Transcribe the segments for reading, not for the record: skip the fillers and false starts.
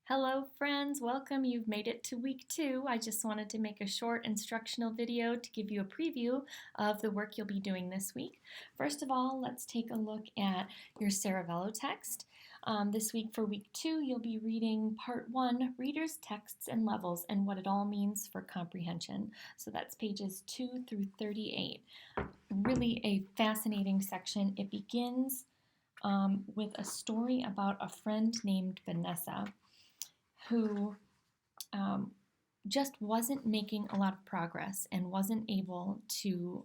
Hello friends, welcome. You've made it to week 2. I just wanted to make a short instructional video to give you a preview of the work you'll be doing this week. First of all, let's take a look at your Cerevello text. This week for week 2, you'll be reading part 1, Readers, Texts, and Levels, and what it all means for comprehension. So that's pages 2 through 38. Really a fascinating section. It begins with a story about a friend named Vanessa who just wasn't making a lot of progress and wasn't able to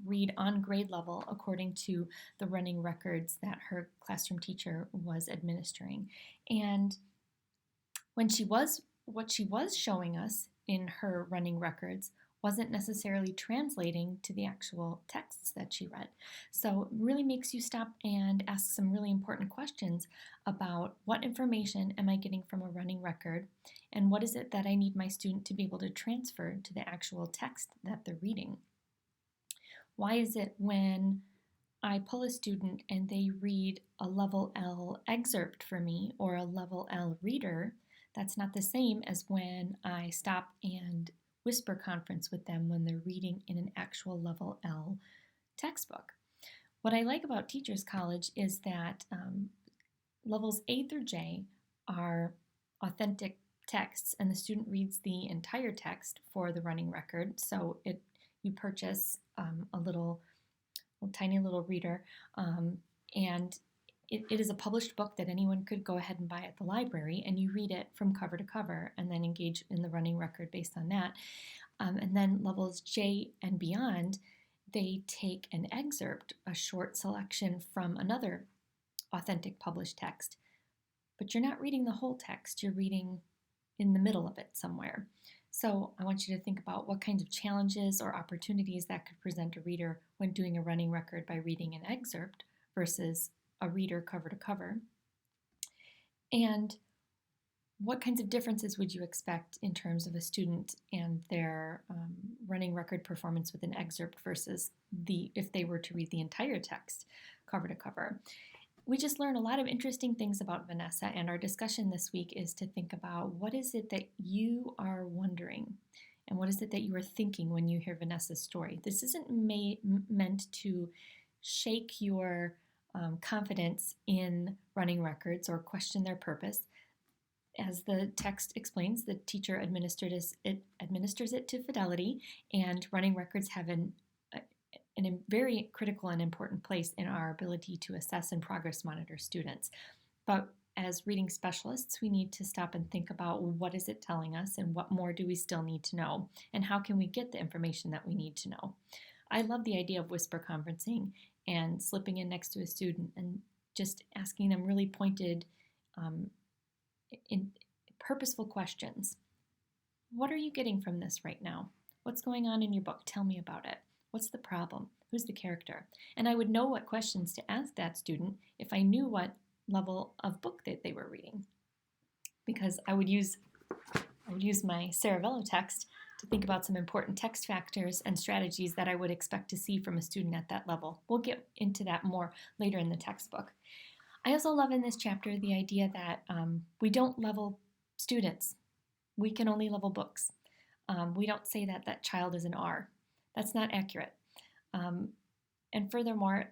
read on grade level according to the running records that her classroom teacher was administering. And what she was showing us in her running records wasn't necessarily translating to the actual texts that she read. So it really makes you stop and ask some really important questions about what information am I getting from a running record, and what is it that I need my student to be able to transfer to the actual text that they're reading. Why is it when I pull a student and they read a level L excerpt for me or a level L reader, that's not the same as when I stop and whisper conference with them when they're reading in an actual level L textbook. What I like about Teachers College is that levels A through J are authentic texts, and the student reads the entire text for the running record. So you purchase a tiny little reader, and it is a published book that anyone could go ahead and buy at the library, and you read it from cover to cover and then engage in the running record based on that. And then levels J and beyond, they take an excerpt, a short selection from another authentic published text, but you're not reading the whole text, you're reading in the middle of it somewhere. So I want you to think about what kinds of challenges or opportunities that could present a reader when doing a running record by reading an excerpt versus a reader cover to cover. And what kinds of differences would you expect in terms of a student and their running record performance with an excerpt versus if they were to read the entire text cover to cover? We just learned a lot of interesting things about Vanessa, and our discussion this week is to think about what is it that you are wondering and what is it that you are thinking when you hear Vanessa's story. This isn't meant to shake your confidence in running records or question their purpose. As the text explains, the teacher administers it to fidelity, and running records have a very critical and important place in our ability to assess and progress monitor students. But as reading specialists, we need to stop and think about what is it telling us and what more do we still need to know, and how can we get the information that we need to know. I love the idea of whisper conferencing and slipping in next to a student and just asking them really pointed, purposeful questions. What are you getting from this right now? What's going on in your book? Tell me about it. What's the problem? Who's the character? And I would know what questions to ask that student if I knew what level of book that they were reading, because I would use my Cerevello text to think about some important text factors and strategies that I would expect to see from a student at that level. We'll get into that more later in the textbook. I also love in this chapter the idea that we don't level students. We can only level books. We don't say that that child is an R. That's not accurate. And furthermore,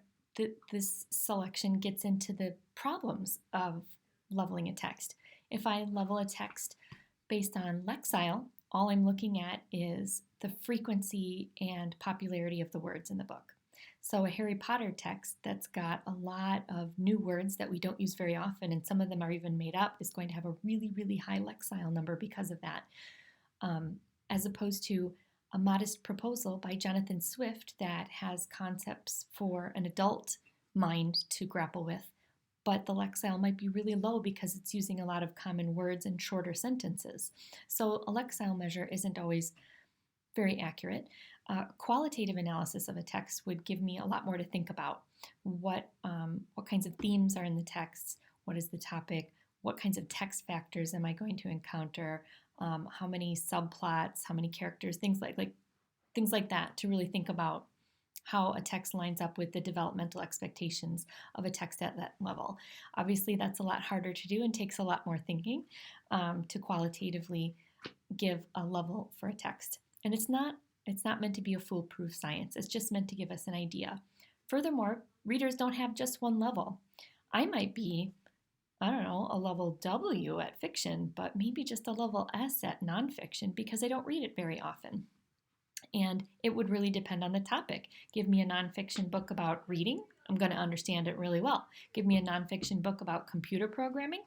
this selection gets into the problems of leveling a text. If I level a text based on lexile, all I'm looking at is the frequency and popularity of the words in the book. So a Harry Potter text that's got a lot of new words that we don't use very often, and some of them are even made up, is going to have a really, really high lexile number because of that, as opposed to a Modest Proposal by Jonathan Swift that has concepts for an adult mind to grapple with, but the lexile might be really low because it's using a lot of common words and shorter sentences. So a lexile measure isn't always very accurate. Qualitative analysis of a text would give me a lot more to think about. What kinds of themes are in the text? What is the topic? What kinds of text factors am I going to encounter? How many subplots? How many characters? Things like that, to really think about how a text lines up with the developmental expectations of a text at that level. Obviously, that's a lot harder to do and takes a lot more thinking to qualitatively give a level for a text. And it's not meant to be a foolproof science. It's just meant to give us an idea. Furthermore, readers don't have just one level. I might be, I don't know, a level W at fiction, but maybe just a level S at nonfiction because I don't read it very often. And it would really depend on the topic. Give me a nonfiction book about reading, I'm going to understand it really well. Give me a nonfiction book about computer programming,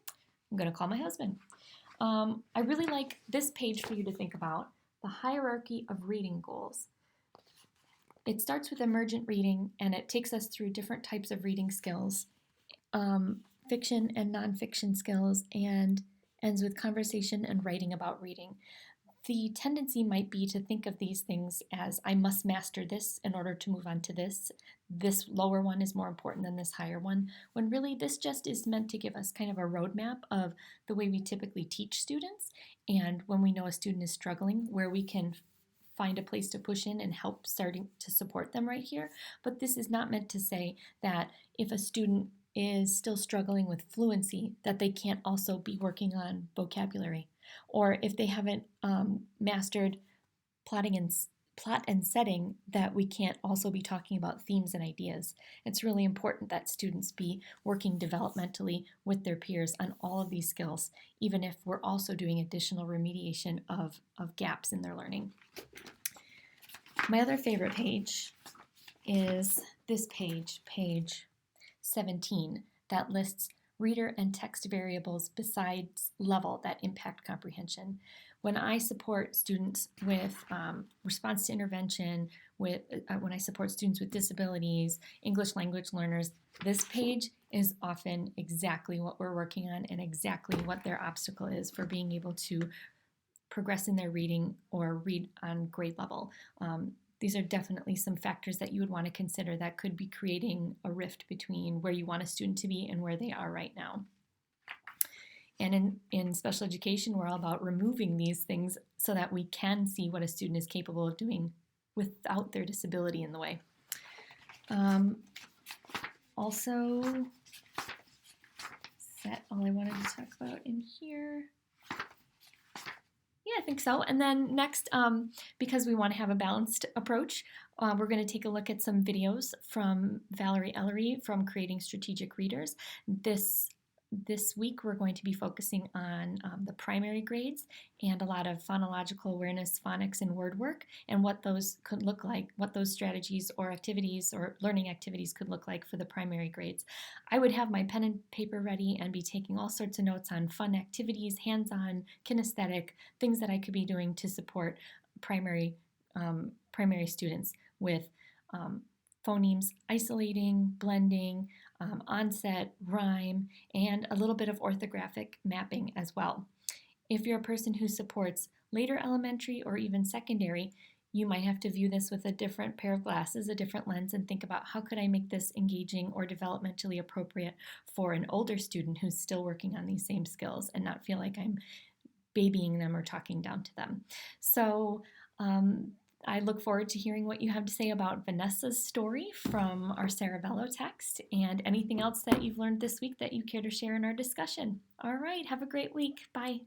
I'm going to call my husband. I really like this page for you to think about, the hierarchy of reading goals. It starts with emergent reading and it takes us through different types of reading skills, fiction and nonfiction skills, and ends with conversation and writing about reading. The tendency might be to think of these things as I must master this in order to move on to this. This lower one is more important than this higher one, when really this just is meant to give us kind of a roadmap of the way we typically teach students, and when we know a student is struggling, where we can find a place to push in and help starting to support them right here. But this is not meant to say that if a student is still struggling with fluency, that they can't also be working on vocabulary, or if they haven't mastered plotting and plot and setting, that we can't also be talking about themes and ideas. It's really important that students be working developmentally with their peers on all of these skills, even if we're also doing additional remediation of gaps in their learning. My other favorite page is this page, page 17, that lists reader and text variables besides level that impact comprehension. When I support students with response to intervention, when I support students with disabilities, English language learners, this page is often exactly what we're working on and exactly what their obstacle is for being able to progress in their reading or read on grade level. These are definitely some factors that you would want to consider that could be creating a rift between where you want a student to be and where they are right now. And in special education, we're all about removing these things so that we can see what a student is capable of doing without their disability in the way. Also, is that all I wanted to talk about in here? Yeah, I think so. And then next, because we want to have a balanced approach, we're going to take a look at some videos from Valerie Ellery from Creating Strategic Readers. This week, we're going to be focusing on the primary grades and a lot of phonological awareness, phonics, and word work, and what those could look like, what those strategies or activities or learning activities could look like for the primary grades. I would have my pen and paper ready and be taking all sorts of notes on fun activities, hands-on, kinesthetic, things that I could be doing to support primary students with phonemes, isolating, blending, onset, rhyme, and a little bit of orthographic mapping as well. If you're a person who supports later elementary or even secondary, you might have to view this with a different pair of glasses, a different lens, and think about how could I make this engaging or developmentally appropriate for an older student who's still working on these same skills and not feel like I'm babying them or talking down to them. So I look forward to hearing what you have to say about Vanessa's story from our Saravello text and anything else that you've learned this week that you care to share in our discussion. All right, have a great week. Bye.